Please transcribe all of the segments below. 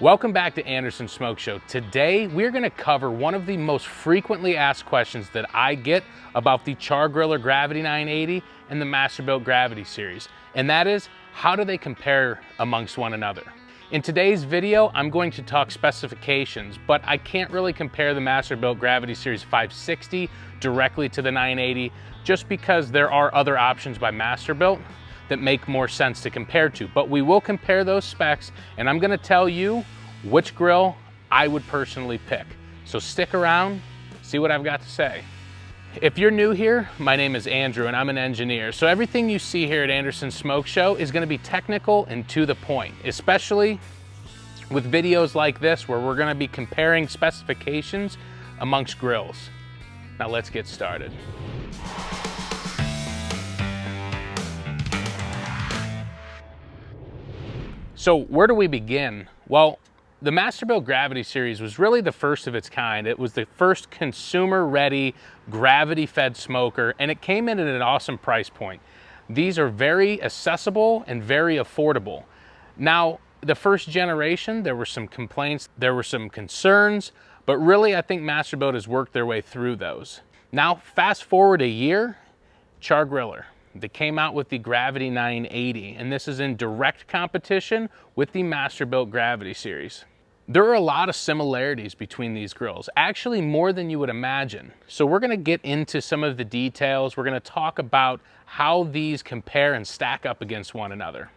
Welcome back to Anderson Smoke Show. Today, we're gonna cover one of the most frequently asked questions that I get about the Char-Griller Gravity 980 and the Masterbuilt Gravity Series, and that is, how do they compare amongst one another? In today's video, I'm going to talk specifications, but I can't really compare the Masterbuilt Gravity Series 560 directly to the 980, just because there are other options by Masterbuilt that make more sense to compare to. But we will compare those specs, and I'm gonna tell you which grill I would personally pick. So stick around, see what I've got to say. If you're new here, my name is Andrew and I'm an engineer. So everything you see here at Anderson Smoke Show is gonna be technical and to the point, especially with videos like this where we're gonna be comparing specifications amongst grills. Now let's get started. So where do we begin? Well, the Masterbuilt Gravity Series was really the first of its kind. It was the first consumer-ready, gravity-fed smoker, and it came in at an awesome price point. These are very accessible and very affordable. Now, the first generation, there were some complaints, there were some concerns, but really I think Masterbuilt has worked their way through those. Now, fast forward a year, Char-Griller. They came out with the Gravity 980, and this is in direct competition with the Masterbuilt Gravity Series. There are a lot of similarities between these grills, actually more than you would imagine. So we're gonna get into some of the details. We're gonna talk about how these compare and stack up against one another.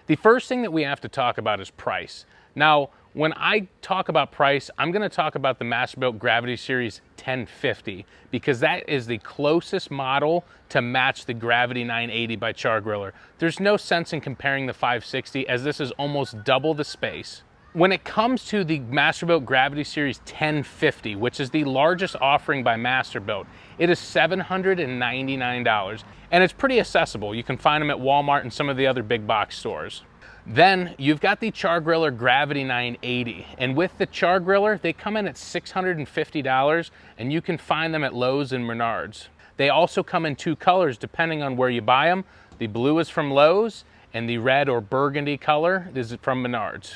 The first thing that we have to talk about is price. Now, when I talk about price, I'm gonna talk about the Masterbuilt Gravity Series 1050 because that is the closest model to match the Gravity 980 by Char-Griller. There's no sense in comparing the 560 as this is almost double the space. When it comes to the Masterbuilt Gravity Series 1050, which is the largest offering by Masterbuilt, it is $799, and it's pretty accessible. You can find them at Walmart and some of the other big box stores. Then you've got the Char-Griller Gravity 980, and with the Char-Griller, they come in at $650, and you can find them at Lowe's and Menards. They also come in two colors depending on where you buy them. The blue is from Lowe's, and the red or burgundy color is from Menards.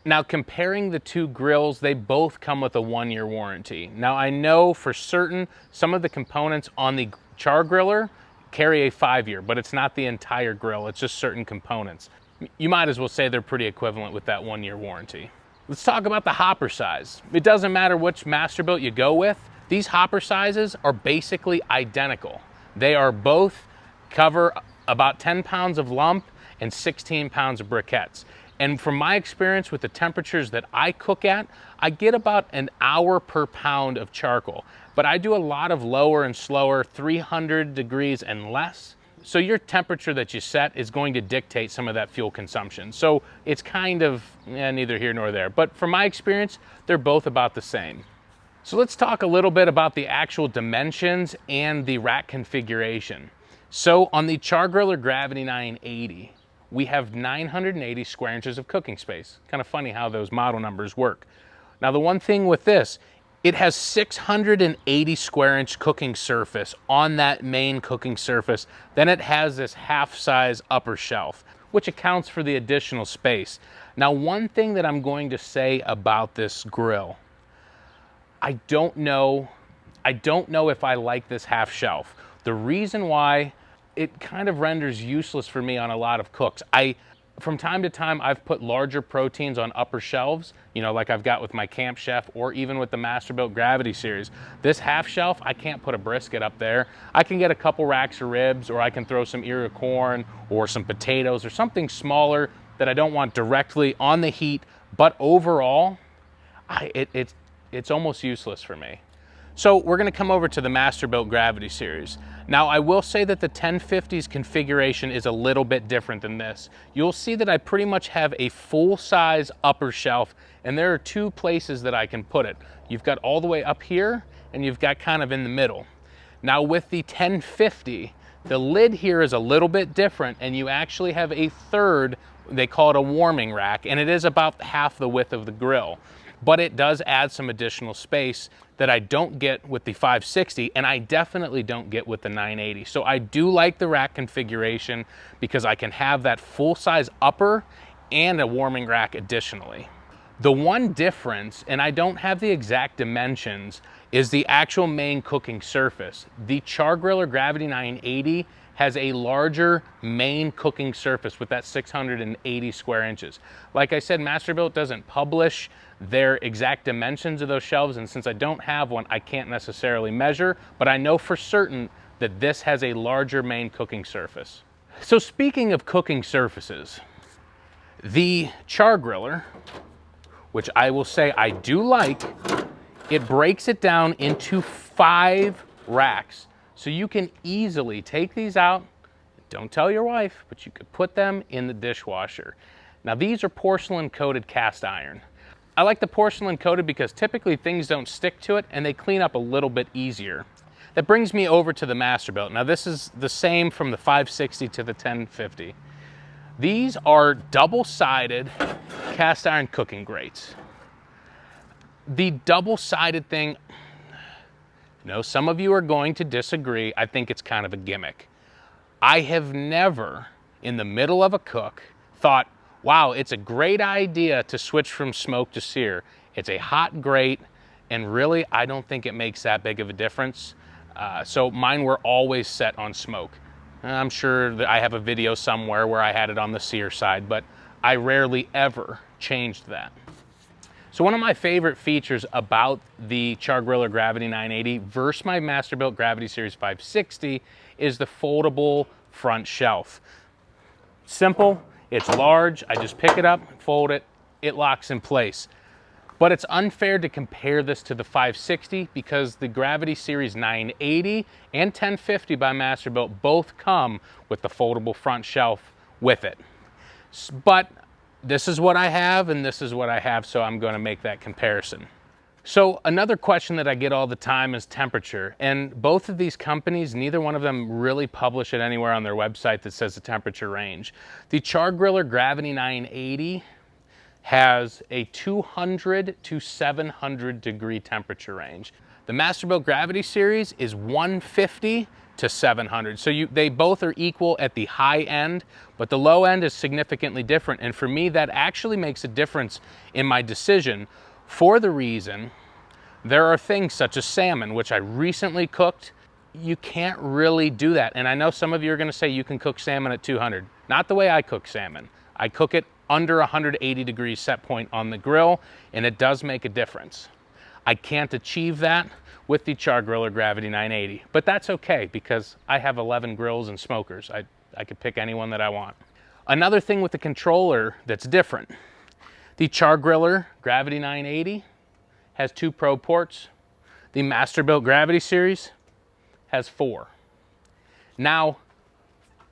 Now, comparing the two grills, they both come with a 1-year warranty. Now, I know for certain some of the components on the Char-Griller carry a 5-year, but it's not the entire grill, it's just certain components. You might as well say they're pretty equivalent with that 1-year warranty. Let's talk about the hopper size. It doesn't matter which Masterbuilt you go with, these hopper sizes are basically identical. They are both cover about 10 pounds of lump and 16 pounds of briquettes. And from my experience with the temperatures that I cook at, I get about an hour per pound of charcoal. But I do a lot of lower and slower, 300 degrees and less. So your temperature that you set is going to dictate some of that fuel consumption. So it's kind of neither here nor there. But from my experience, they're both about the same. So let's talk a little bit about the actual dimensions and the rack configuration. So on the Char-Griller Gravity 980, we have 980 square inches of cooking space. Kind of funny how those model numbers work. Now the one thing with this, it has 680 square inch cooking surface on that main cooking surface. Then it has this half size upper shelf, which accounts for the additional space. Now, one thing that I'm going to say about this grill, I don't know if I like this half shelf. The reason why, it kind of renders useless for me on a lot of cooks. From time to time, I've put larger proteins on upper shelves, you know, like I've got with my Camp Chef or even with the Masterbuilt Gravity Series. This half shelf, I can't put a brisket up there. I can get a couple racks of ribs, or I can throw some ear of corn or some potatoes or something smaller that I don't want directly on the heat, but overall, it's almost useless for me. So we're gonna come over to the Masterbuilt Gravity Series. Now, I will say that the 1050's configuration is a little bit different than this. You'll see that I pretty much have a full-size upper shelf, and there are two places that I can put it. You've got all the way up here, and you've got kind of in the middle. Now, with the 1050, the lid here is a little bit different, and you actually have a third, they call it a warming rack, and it is about half the width of the grill. But it does add some additional space that I don't get with the 560, and I definitely don't get with the 980. So I do like the rack configuration because I can have that full-size upper and a warming rack additionally. The one difference, and I don't have the exact dimensions, is the actual main cooking surface. The Char-Griller Gravity 980 has a larger main cooking surface with that 680 square inches. Like I said, Masterbuilt doesn't publish their exact dimensions of those shelves, and since I don't have one, I can't necessarily measure, but I know for certain that this has a larger main cooking surface. So speaking of cooking surfaces, the Char-Griller, which I will say I do like, it breaks it down into 5 racks. So you can easily take these out, don't tell your wife, but you could put them in the dishwasher. Now these are porcelain coated cast iron. I like the porcelain coated because typically things don't stick to it and they clean up a little bit easier. That brings me over to the Masterbuilt. Now this is the same from the 560 to the 1050. These are double-sided cast iron cooking grates. The double-sided thing, no, some of you are going to disagree. I think it's kind of a gimmick. I have never, in the middle of a cook, thought, wow, it's a great idea to switch from smoke to sear. It's a hot grate, and really, I don't think it makes that big of a difference. So mine were always set on smoke. I'm sure that I have a video somewhere where I had it on the sear side, but I rarely ever changed that. So one of my favorite features about the Char-Griller Gravity 980 versus my Masterbuilt Gravity Series 560 is the foldable front shelf. Simple, it's large, I just pick it up, fold it, it locks in place. But it's unfair to compare this to the 560 because the Gravity Series 980 and 1050 by Masterbuilt both come with the foldable front shelf with it. But this is what I have and this is what I have, so I'm going to make that comparison. So another question that I get all the time is temperature, and both of these companies, neither one of them really publish it anywhere on their website that says the temperature range. The Char-Griller Gravity 980 has a 200 to 700 degree temperature range. The Masterbuilt Gravity Series is 150 to 700. So they both are equal at the high end, but the low end is significantly different. And for me, that actually makes a difference in my decision for the reason there are things such as salmon, which I recently cooked. You can't really do that. And I know some of you are gonna say you can cook salmon at 200. Not the way I cook salmon. I cook it under 180 degrees set point on the grill, and it does make a difference. I can't achieve that with the Char-Griller Gravity 980, but that's okay because I have 11 grills and smokers. I could pick any one that I want. Another thing with the controller that's different, the Char-Griller Gravity 980 has 2 probe ports. The Masterbuilt Gravity Series has 4. Now,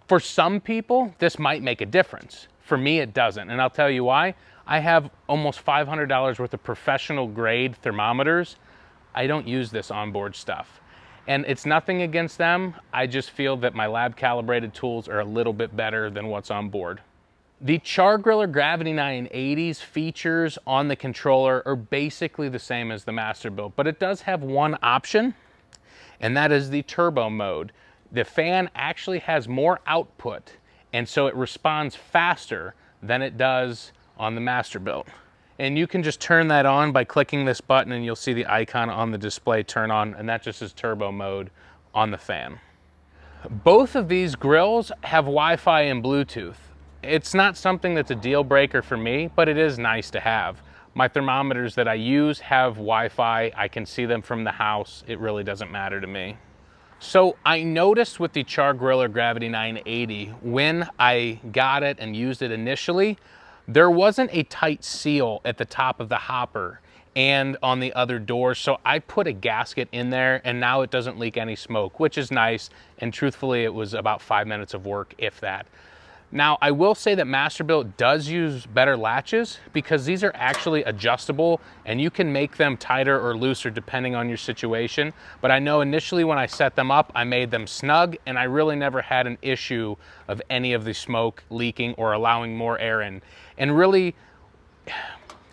for some people, this might make a difference. For me, it doesn't, and I'll tell you why. I have almost $500 worth of professional grade thermometers. I don't use this onboard stuff. And it's nothing against them. I just feel that my lab calibrated tools are a little bit better than what's on board. The Char-Griller Gravity 980's features on the controller are basically the same as the Masterbuilt, but it does have one option, and that is the turbo mode. The fan actually has more output, and so it responds faster than it does on the Masterbuilt. And you can just turn that on by clicking this button and you'll see the icon on the display turn on, and that just is turbo mode on the fan. Both of these grills have Wi-Fi and Bluetooth. It's not something that's a deal breaker for me, but it is nice to have. My thermometers that I use have Wi-Fi. I can see them from the house. It really doesn't matter to me. So I noticed with the Char-Griller Gravity 980, when I got it and used it initially, there wasn't a tight seal at the top of the hopper and on the other doors. So I put a gasket in there and now it doesn't leak any smoke, which is nice. And truthfully, it was about 5 minutes of work, if that. Now, I will say that Masterbuilt does use better latches because these are actually adjustable and you can make them tighter or looser depending on your situation. But I know initially when I set them up, I made them snug and I really never had an issue of any of the smoke leaking or allowing more air in. And really,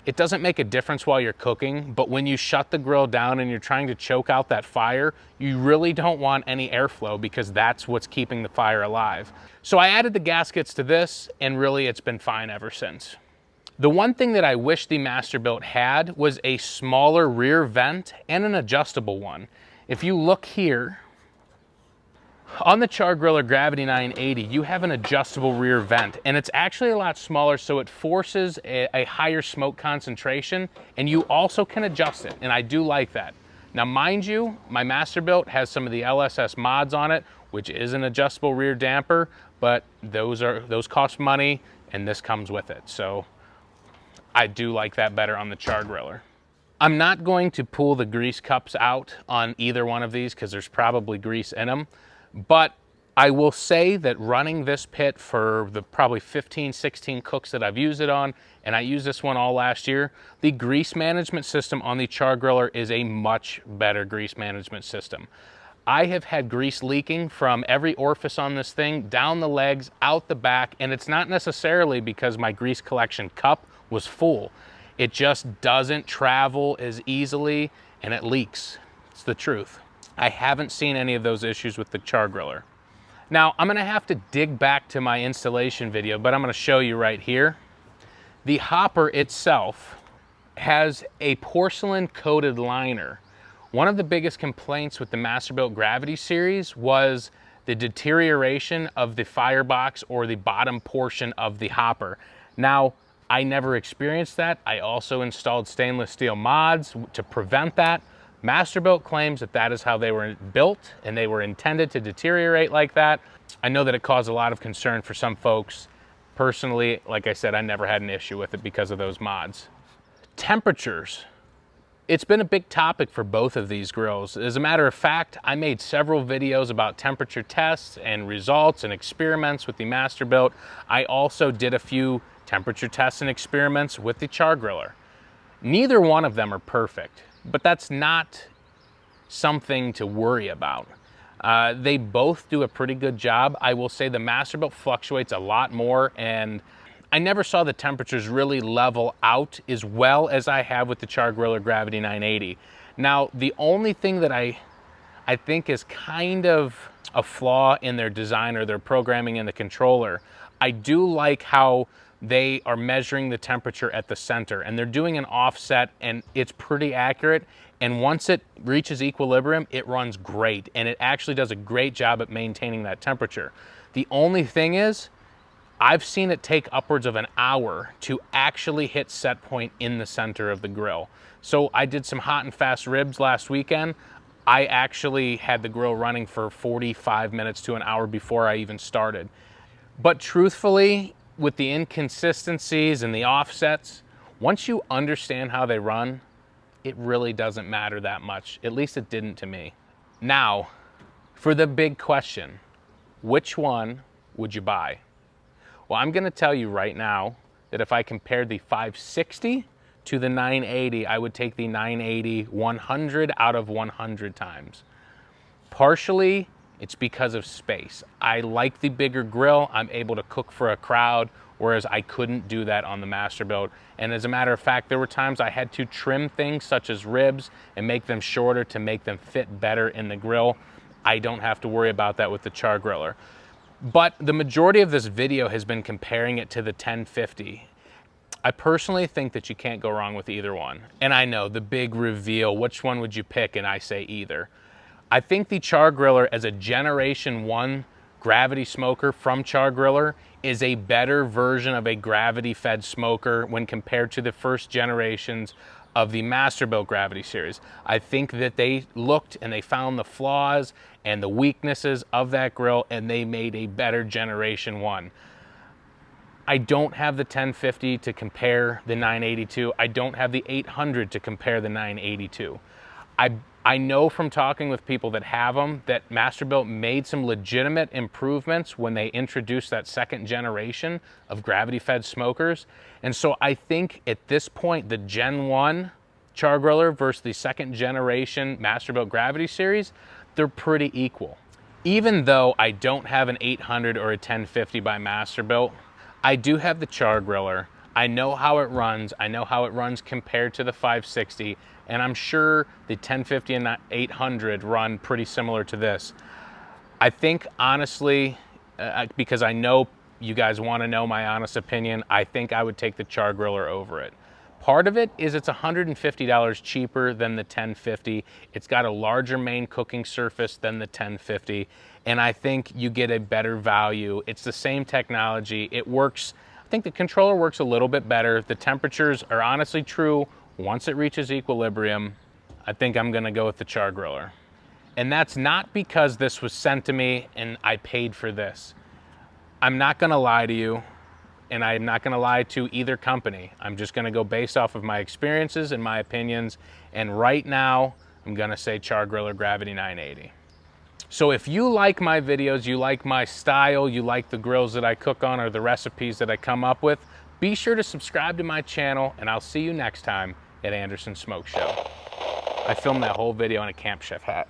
it doesn't make a difference while you're cooking, but when you shut the grill down and you're trying to choke out that fire, you really don't want any airflow because that's what's keeping the fire alive. So I added the gaskets to this and really it's been fine ever since. The one thing that I wish the Masterbuilt had was a smaller rear vent and an adjustable one. If you look here, on the Char-Griller Gravity 980, you have an adjustable rear vent, and it's actually a lot smaller, so it forces a higher smoke concentration, and you also can adjust it, and I do like that. Now, mind you, my Masterbuilt has some of the LSS mods on it, which is an adjustable rear damper, but those cost money, and this comes with it. So I do like that better on the Char-Griller. I'm not going to pull the grease cups out on either one of these because there's probably grease in them, but I will say that running this pit for the probably 15, 16 cooks that I've used it on, and I used this one all last year, the grease management system on the Char-Griller is a much better grease management system. I have had grease leaking from every orifice on this thing, down the legs, out the back, and it's not necessarily because my grease collection cup was full. It just doesn't travel as easily and it leaks. It's the truth. I haven't seen any of those issues with the Char-Griller. Now, I'm gonna have to dig back to my installation video, but I'm gonna show you right here. The hopper itself has a porcelain coated liner. One of the biggest complaints with the Masterbuilt Gravity Series was the deterioration of the firebox or the bottom portion of the hopper. Now, I never experienced that. I also installed stainless steel mods to prevent that. Masterbuilt claims that that is how they were built and they were intended to deteriorate like that. I know that it caused a lot of concern for some folks. Personally, like I said, I never had an issue with it because of those mods. Temperatures. It's been a big topic for both of these grills. As a matter of fact, I made several videos about temperature tests and results and experiments with the Masterbuilt. I also did a few temperature tests and experiments with the Char-Griller. Neither one of them are perfect, but that's not something to worry about. They both do a pretty good job. I will say the Masterbuilt fluctuates a lot more, and I never saw the temperatures really level out as well as I have with the Char-Griller Gravity 980. Now, the only thing that I think is kind of a flaw in their design or their programming in the controller, I do like how they are measuring the temperature at the center, and they're doing an offset, and it's pretty accurate. And once it reaches equilibrium, it runs great, and it actually does a great job at maintaining that temperature. The only thing is, I've seen it take upwards of an hour to actually hit set point in the center of the grill. So I did some hot and fast ribs last weekend. I actually had the grill running for 45 minutes to an hour before I even started. But truthfully, with the inconsistencies and the offsets, once you understand how they run, it really doesn't matter that much. At least it didn't to me. Now, for the big question, which one would you buy? Well, I'm gonna tell you right now that if I compared the 560 to the 980, I would take the 980 100 out of 100 times. Partially, it's because of space. I like the bigger grill. I'm able to cook for a crowd, whereas I couldn't do that on the Masterbuilt. And as a matter of fact, there were times I had to trim things such as ribs and make them shorter to make them fit better in the grill. I don't have to worry about that with the Char-Griller. But the majority of this video has been comparing it to the 1050. I personally think that you can't go wrong with either one. And I know the big reveal, which one would you pick? And I say either. I think the Char-Griller as a Generation 1 gravity smoker from Char-Griller is a better version of a gravity-fed smoker when compared to the first generations of the Masterbuilt Gravity Series. I think that they looked and they found the flaws and the weaknesses of that grill, and they made a better Generation 1. I don't have the 1050 to compare the 982. I don't have the 800 to compare the 982. I know from talking with people that have them that Masterbuilt made some legitimate improvements when they introduced that second generation of gravity-fed smokers. And so I think at this point, the Gen 1 Char-Griller versus the second generation Masterbuilt Gravity Series, they're pretty equal. Even though I don't have an 800 or a 1050 by Masterbuilt, I do have the Char-Griller. I know how it runs. I know how it runs compared to the 560. And I'm sure the 1050 and 800 run pretty similar to this. I think honestly, because I know you guys want to know my honest opinion, I think I would take the Char-Griller over it. Part of it is it's $150 cheaper than the 1050. It's got a larger main cooking surface than the 1050, and I think you get a better value. It's the same technology. It works. I think the controller works a little bit better. The temperatures are honestly true. Once it reaches equilibrium, I think I'm gonna go with the Char-Griller. And that's not because this was sent to me and I paid for this. I'm not gonna lie to you, and I'm not gonna lie to either company. I'm just gonna go based off of my experiences and my opinions. And right now, I'm gonna say Char-Griller Gravity 980. So if you like my videos, you like my style, you like the grills that I cook on or the recipes that I come up with, be sure to subscribe to my channel, and I'll see you next time at Anderson Smoke Show. I filmed that whole video in a Camp Chef hat.